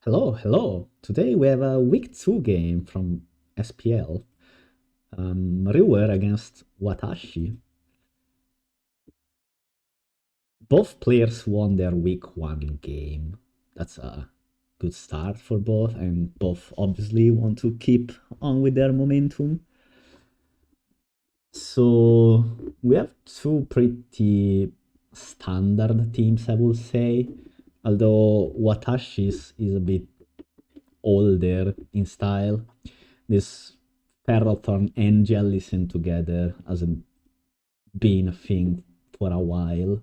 Hello, hello. Today we have a week 2 game from SPL. Rewer against Watashi. Both players won their week 1 game. That's a good start for both, and both obviously want to keep on with their momentum. So we have two pretty standard teams, I would say. Although Watashi's is a bit older in style. This Ferrothorn and Jellison together hasn't been a thing for a while.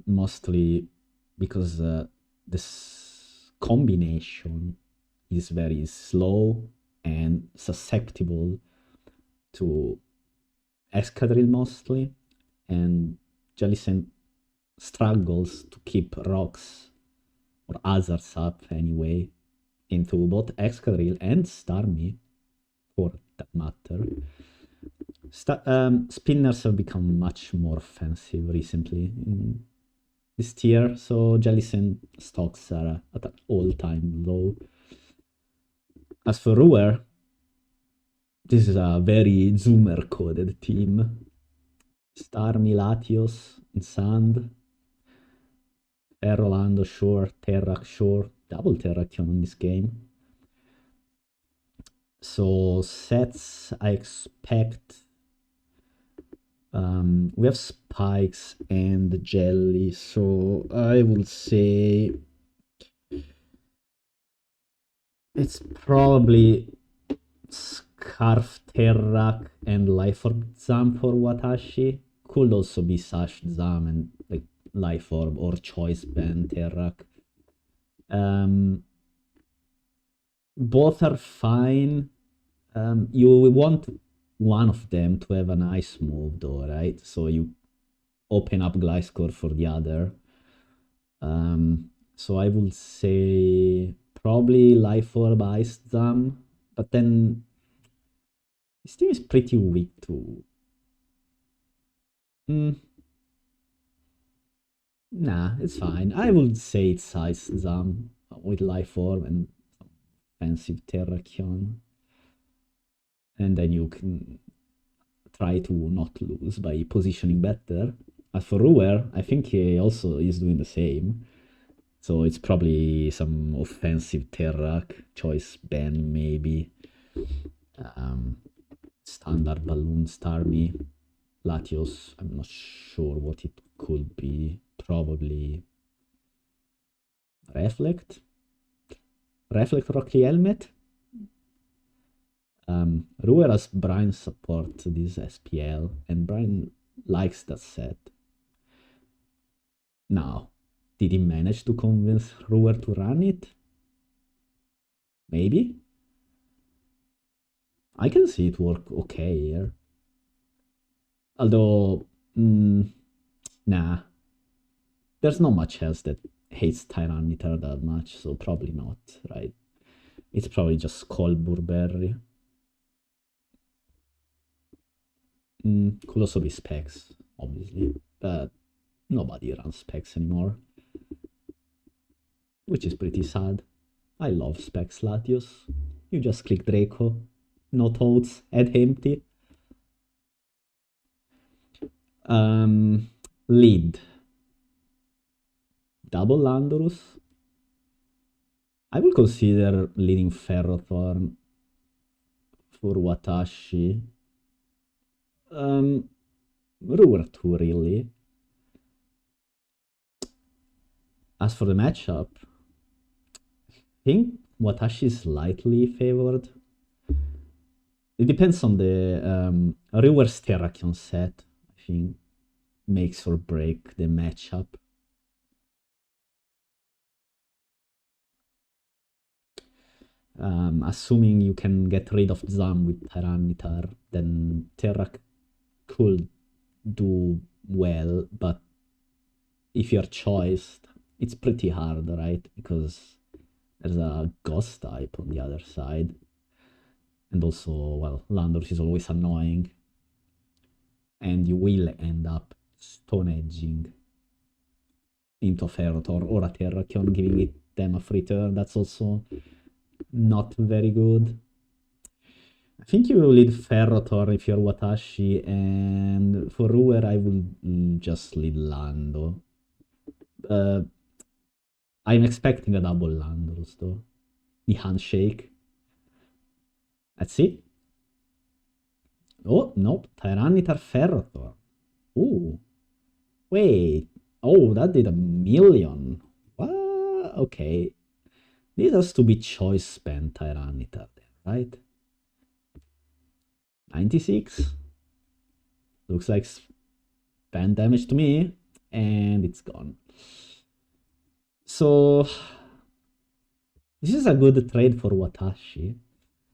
Mostly because this combination is very slow and susceptible to Escadrille mostly, and Jellison struggles to keep rocks or others up anyway into both Escadrille and Starmie, for that matter. Spinners have become much more offensive recently in this tier, so Jellison stocks are at an all-time low. As for Rewer, this is a very Zoomer-coded team. Starmie, Latios in Sand, Ferrolando, sure, Terrak, sure, double Terrakion in this game. So sets, I expect we have spikes and jelly, so I will say it's probably Scarf Terrak and Life Orb Zam for Watashi. Could also be Sash Zam and like Life Orb or Choice Band Terrak. Both are fine. You want one of them to have a nice move though, right? So you open up Gliscor for the other. So I would say probably Life Orb Ice Zam, but then this team is pretty weak too. Nah, it's fine. I would say it's Ice Zam with Life Orb and some offensive Terrakion. And then you can try to not lose by positioning better. As for Rewer, I think he also is doing the same. So it's probably some offensive Terrak, Choice Ben maybe. Standard Balloon Starmie. Latios, I'm not sure what it could be. Probably Reflect? Reflect Rocky Helmet? Rewer has Brian support this SPL, and Brian likes that set. Now, did he manage to convince Rewer to run it? Maybe? I can see it work okay here. Although, nah. There's not much else that hates Tyranitar that much, so probably not, right? It's probably just Colburberry. Could also be Specs, obviously, but nobody runs Specs anymore. Which is pretty sad. I love Specs Latios. You just click Draco, no toads, head empty. Lead. Double Landorus. I will consider leading Ferrothorn for Watashi. Rewer 2, really. As for the matchup, I think Watashi is slightly favored. It depends on the Rewer's Terrakion set, I think, makes or break the matchup. Assuming you can get rid of Zam with Tyranitar, then Terrak could do well, but if you're choiced, it's pretty hard, right? Because there's a Ghost type on the other side. And also, well, Landorus is always annoying. And you will end up Stone Edging into Ferrothorn or a Terrakion, giving it them a free turn. That's also not very good. I think you will lead Ferrothorn if you're Watashi, and for Rewer I will just lead Lando. I'm expecting a double Landorus though. The handshake. Let's see. Oh, nope. Tyranitar Ferrothorn. Ooh. Wait. Oh, that did 1,000,000. What? Okay. This has to be choice spent Tyranitar then, right? 96. Looks like spend damage to me. And it's gone. So this is a good trade for Watashi.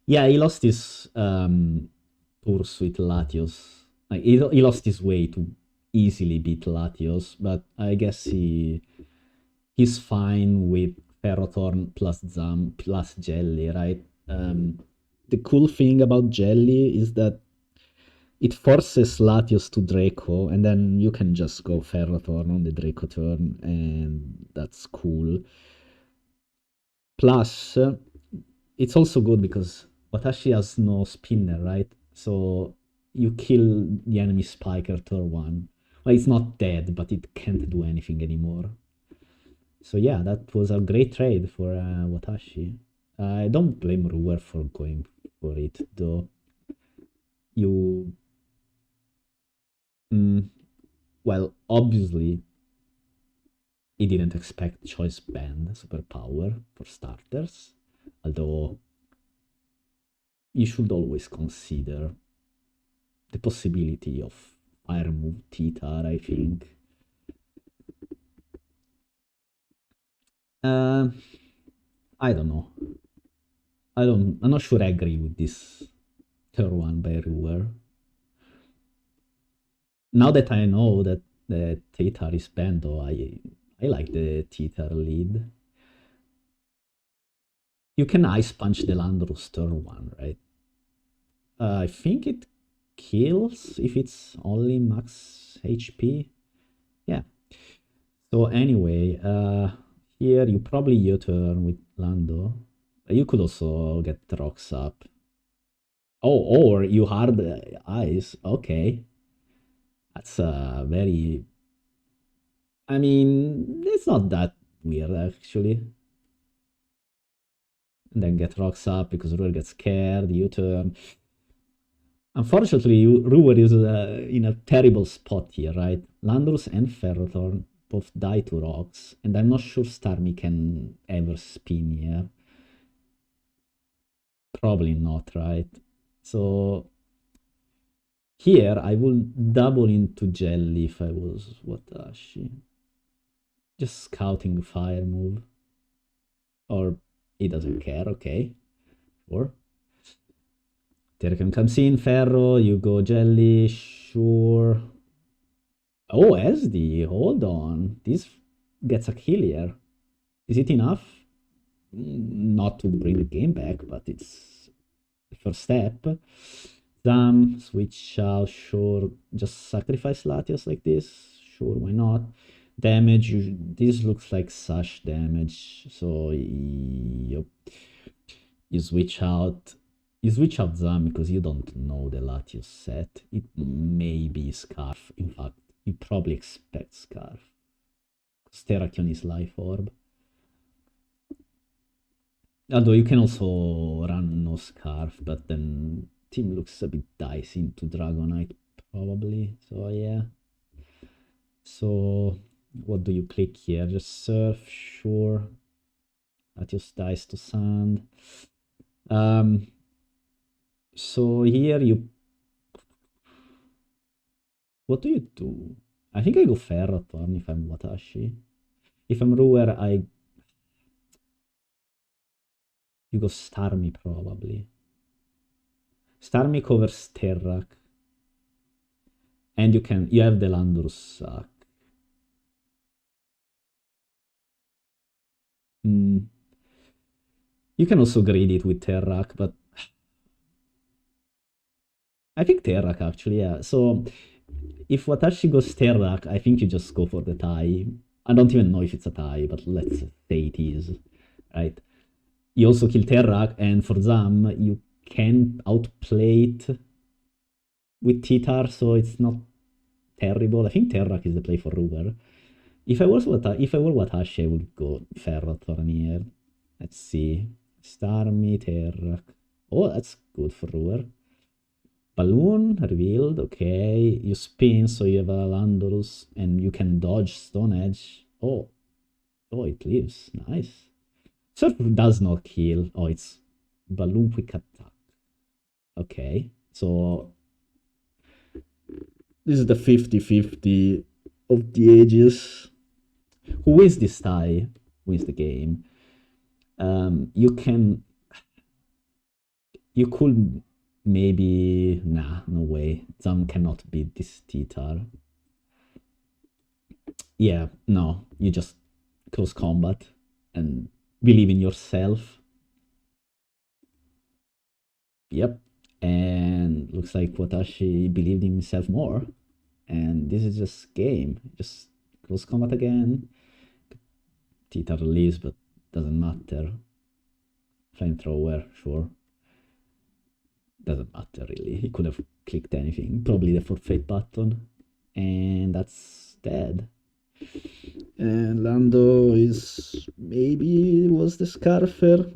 Yeah, he lost his Purse with Latios. Like, he lost his way to easily beat Latios, but I guess he's fine with Ferrothorn plus Zam plus Jelly, right? The cool thing about Jelly is that it forces Latios to Draco, and then you can just go Ferrothorn on the Draco turn, and that's cool. Plus, it's also good because Watashi has no spinner, right? So you kill the enemy Spiker turn 1. Well, it's not dead, but it can't do anything anymore. So yeah, that was a great trade for Watashi. I don't blame Rewer for going for it, though. Well, obviously, he didn't expect Choice Band Superpower for starters, although you should always consider the possibility of Fire Move Titar, I think. I don't know. I'm not sure I agree with this turn 1 by Rewer. Now that I know that the Titar is banned, though, I like the Titar lead. You can Ice Punch the Landorus turn 1, right? I think it kills if it's only max HP. Yeah. So anyway, here you probably U-turn with Lando. You could also get rocks up. Oh, or you hard ice. Okay. That's very... I mean, it's not that weird, actually. And then get rocks up because Rewer gets scared, U-turn. Unfortunately, Rewer is in a terrible spot here, right? Landorus and Ferrothorn both die to rocks, and I'm not sure Starmie can ever spin here. Probably not, right? So here I will double into Jelly if I was Watashi. Just scouting fire move. Or he doesn't care, okay. Sure. Terracan comes in, Ferro, you go Jelly, sure. Oh, SD, hold on. This gets a kill here. Is it enough? Not to bring the game back, but it's the first step. Switch out, sure. Just sacrifice Latios like this. Sure, why not? Damage, this looks like Sash damage, so yep. You switch out Zam because you don't know the Latios set. It may be Scarf. In fact, you probably expect Scarf. Because Terrakion is Life Orb. Although you can also run no Scarf, but then team looks a bit dicey into Dragonite, probably. So yeah. So what do you click here? Just Surf, sure. Latios dies to Sand. So here you... What do you do? I think I go Ferrothorn if I'm Watashi. If I'm Rewer, you go Starmie probably. Starmie covers Terrak. And you have the Landorus sack. You can also greed it with Terrak, but I think Terrak actually, yeah. So if Watashi goes Terrak, I think you just go for the tie. I don't even know if it's a tie, but let's say it is. right? You also kill Terrak, and for them, you can outplay it with Titar, so it's not terrible. I think Terrak is the play for Rewer. If I were Watashi, I would go Ferro Tornier. Let's see. Starmie, Terrak. Oh, that's good for Rewer. Balloon revealed, okay. You spin, so you have a Landorus, and you can dodge Stone Edge. Oh, it lives. Nice. Surf does not kill. Oh, it's Balloon Quick Attack. Okay, so this is the 50-50 of the ages. Who wins this tie wins the game. You could maybe, nah, no way. Some cannot beat this Titar. Yeah, no, you just close combat and believe in yourself. Yep, and looks like Watashi believed in himself more. And this is just game. Just close combat again. Titar leaves, but doesn't matter. Flamethrower, sure. Doesn't matter really. He could have clicked anything. Probably the forfeit button. And that's dead. And Lando is maybe was the Scarfer.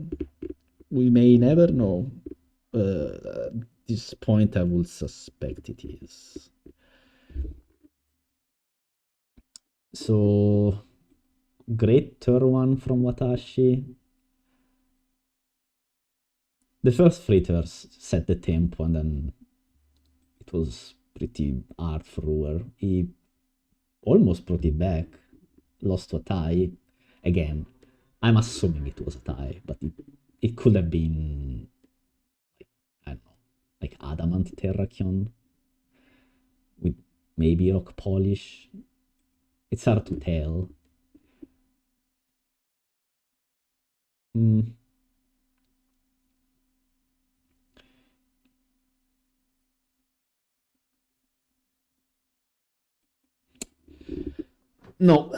We may never know. At this point, I would suspect it is. So, great turn one from Watashi. The first three turns set the tempo, and then it was pretty hard for Rewer. He almost brought it back, lost to a tie. Again, I'm assuming it was a tie, but it could have been, I don't know, like Adamant Terrakion with maybe Rock Polish. It's hard to tell. No,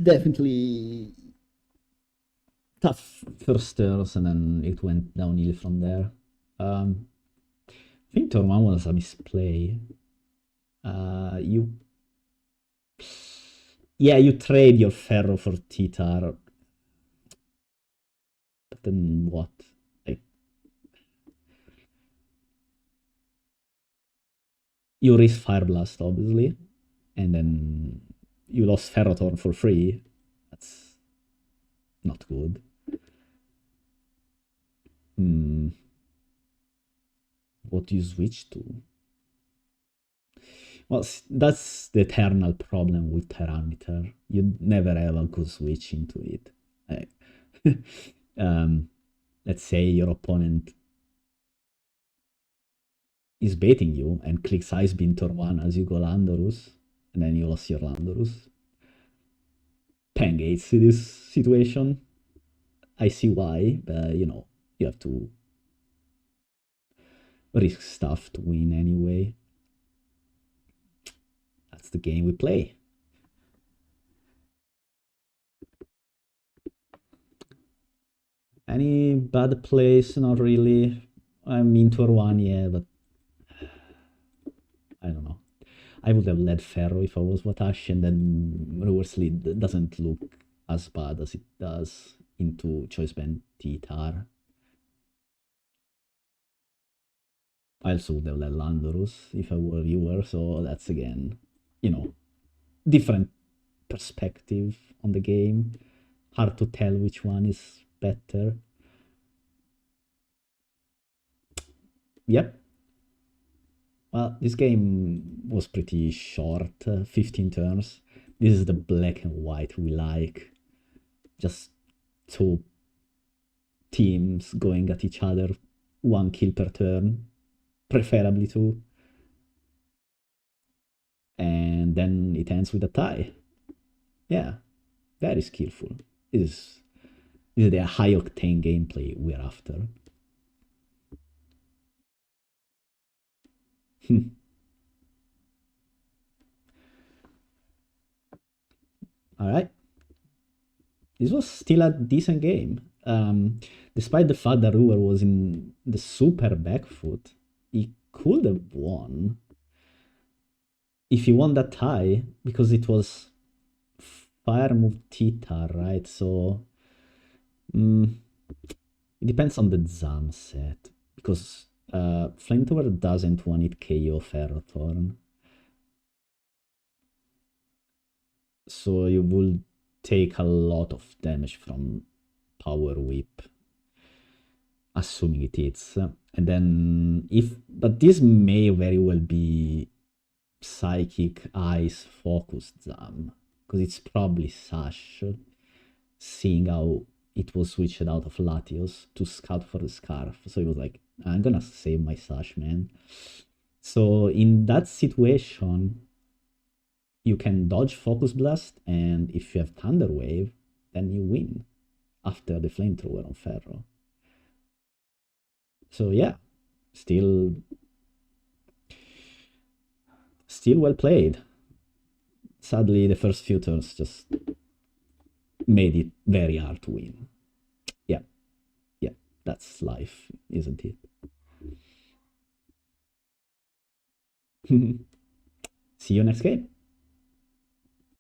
definitely tough first turns, and then it went downhill from there. I think turn one was a misplay. You trade your Ferro for Titar, but then what? Like, you risk Fire Blast, obviously, and then you lost Ferrothorn for free. That's not good. What do you switch to? Well, that's the eternal problem with Tyranitar. You never have a good switch into it. Let's say your opponent is baiting you and clicks Ice Beam turn 1 as you go Landorus, and then you lost your Landorus. Pen hates this situation. I see why, but you have to risk stuff to win anyway. That's the game we play. Any bad plays? Not really. I mean, turn 1, yeah, but I don't know. I would have led Ferro if I was Watashi, and then reverse lead doesn't look as bad as it does into Choice Band Titar. I also would have led Landorus if I were Rewer, so that's again, different perspective on the game. Hard to tell which one is better. Yep. Well, this game was pretty short, 15 turns. This is the black and white we like. Just two teams going at each other, 1 kill per turn, preferably 2. And then it ends with a tie. Yeah, very skillful. This is the high octane gameplay we're after. All right. This was still a decent game. Despite the fact that Rewer was in the super back foot, he could have won if he won that tie, because it was fire move Tita, right? So it depends on the Zam set, because Flamethrower doesn't want it KO Ferrothorn. So you will take a lot of damage from Power Whip, assuming it hits. And then but this may very well be Psychic Ice focused Zam, because it's probably Sash, seeing how it was switched out of Latios to scout for the Scarf. So he was like, I'm gonna save my Sash, man. So in that situation, you can dodge Focus Blast, and if you have Thunder Wave, then you win after the Flamethrower on Ferro. So yeah, still well played. Sadly, the first few turns just made it very hard to win. Yeah, that's life, isn't it? See you next game.